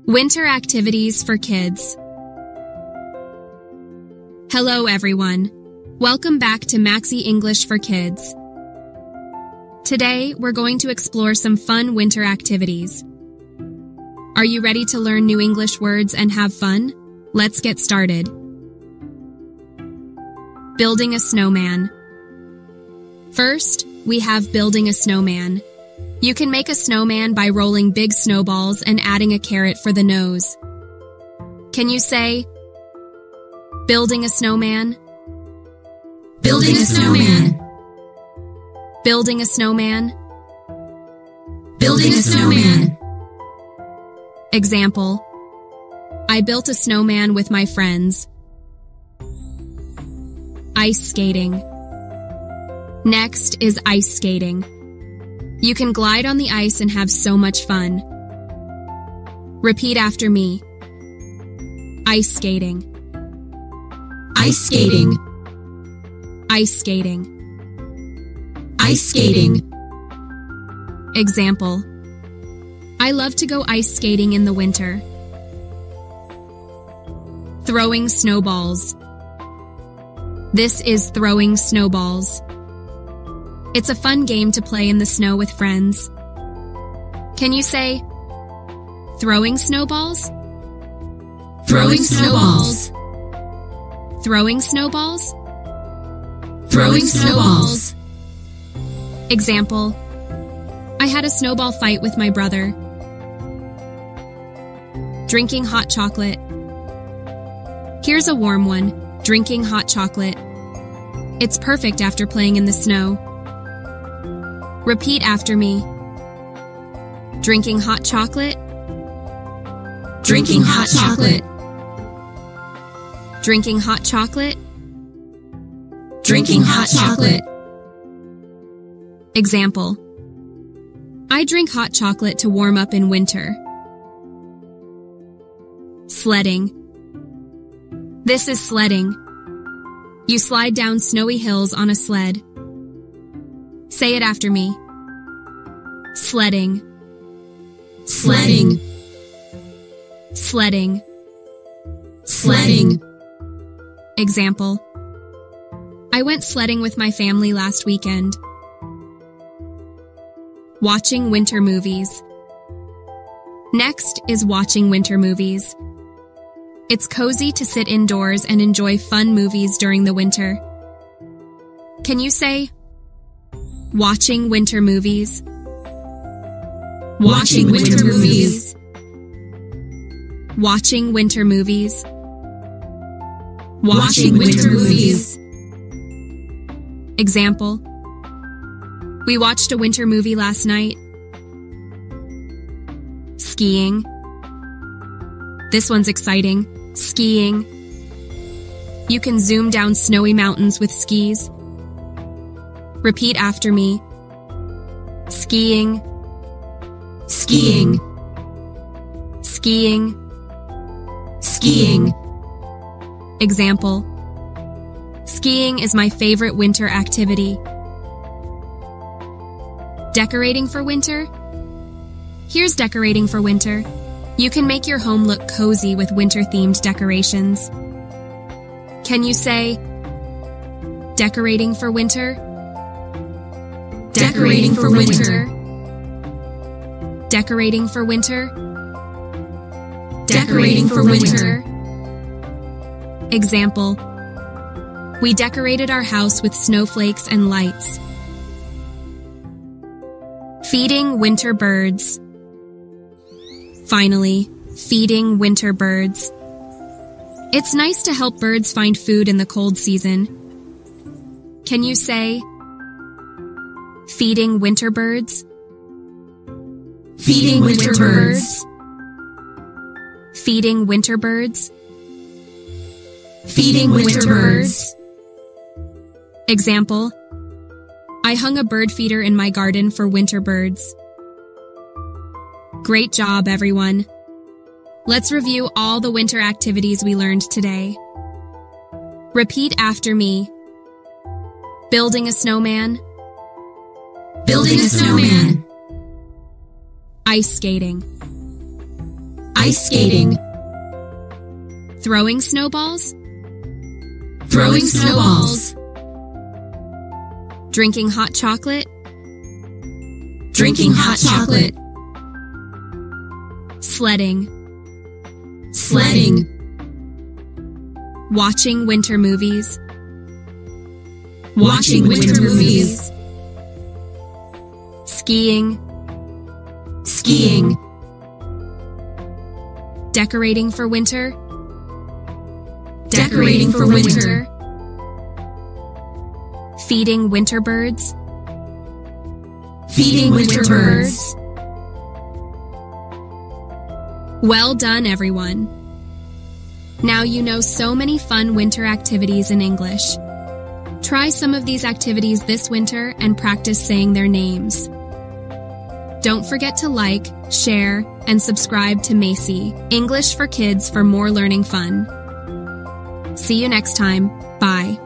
Winter activities for kids. Hello everyone. Welcome back to Maci-English for Kids. Today, we're going to explore some fun winter activities. Are you ready to learn new English words and have fun? Let's get started. Building a snowman. First, we have building a snowman. You can make a snowman by rolling big snowballs and adding a carrot for the nose. Can you say, building a snowman? Building a snowman. Building a snowman. Building a snowman. Example: I built a snowman with my friends. Ice skating. Next is ice skating. You can glide on the ice and have so much fun. Repeat after me. Ice skating. Ice skating. Ice skating. Ice skating. Example: I love to go ice skating in the winter. Throwing snowballs. This is throwing snowballs. It's a fun game to play in the snow with friends. Can you say, throwing snowballs? Throwing snowballs. Throwing snowballs? Throwing snowballs. Example: I had a snowball fight with my brother. Drinking hot chocolate. Here's a warm one, drinking hot chocolate. It's perfect after playing in the snow. Repeat after me. Drinking hot chocolate. Drinking hot chocolate. Drinking hot chocolate. Drinking hot chocolate. Example: I drink hot chocolate to warm up in winter. Sledding. This is sledding. You slide down snowy hills on a sled. Say it after me. Sledding. Sledding. Sledding. Sledding. Example: I went sledding with my family last weekend. Watching winter movies. Next is watching winter movies. It's cozy to sit indoors and enjoy fun movies during the winter. Can you say, watching winter movies? Watching winter movies. Watching winter movies. Watching winter movies. Example: we watched a winter movie last night. Skiing. This one's exciting. Skiing. You can zoom down snowy mountains with skis. Repeat after me. Skiing. Skiing. Skiing. Skiing. Example: skiing is my favorite winter activity. Decorating for winter? Here's decorating for winter. You can make your home look cozy with winter-themed decorations. Can you say, decorating for winter? Decorating for winter. Decorating for winter. Decorating for winter. Example: we decorated our house with snowflakes and lights. Feeding winter birds. Finally, feeding winter birds. It's nice to help birds find food in the cold season. Can you say, feeding winter birds? Feeding winter birds. Feeding winter birds. Feeding winter birds. Example: I hung a bird feeder in my garden for winter birds. Great job, everyone. Let's review all the winter activities we learned today. Repeat after me. Building a snowman. Building a snowman. Ice skating. Ice skating. Throwing snowballs. Throwing snowballs. Drinking hot chocolate. Drinking hot chocolate. Sledding. Sledding. Watching winter movies. Watching winter movies. Skiing. Skiing. Decorating for winter. Decorating for winter. Feeding winter birds. Feeding winter birds. Well done, everyone. Now you know so many fun winter activities in English. Try some of these activities this winter and practice saying their names. Don't forget to like, share, and subscribe to Maci, English for Kids for more learning fun. See you next time. Bye.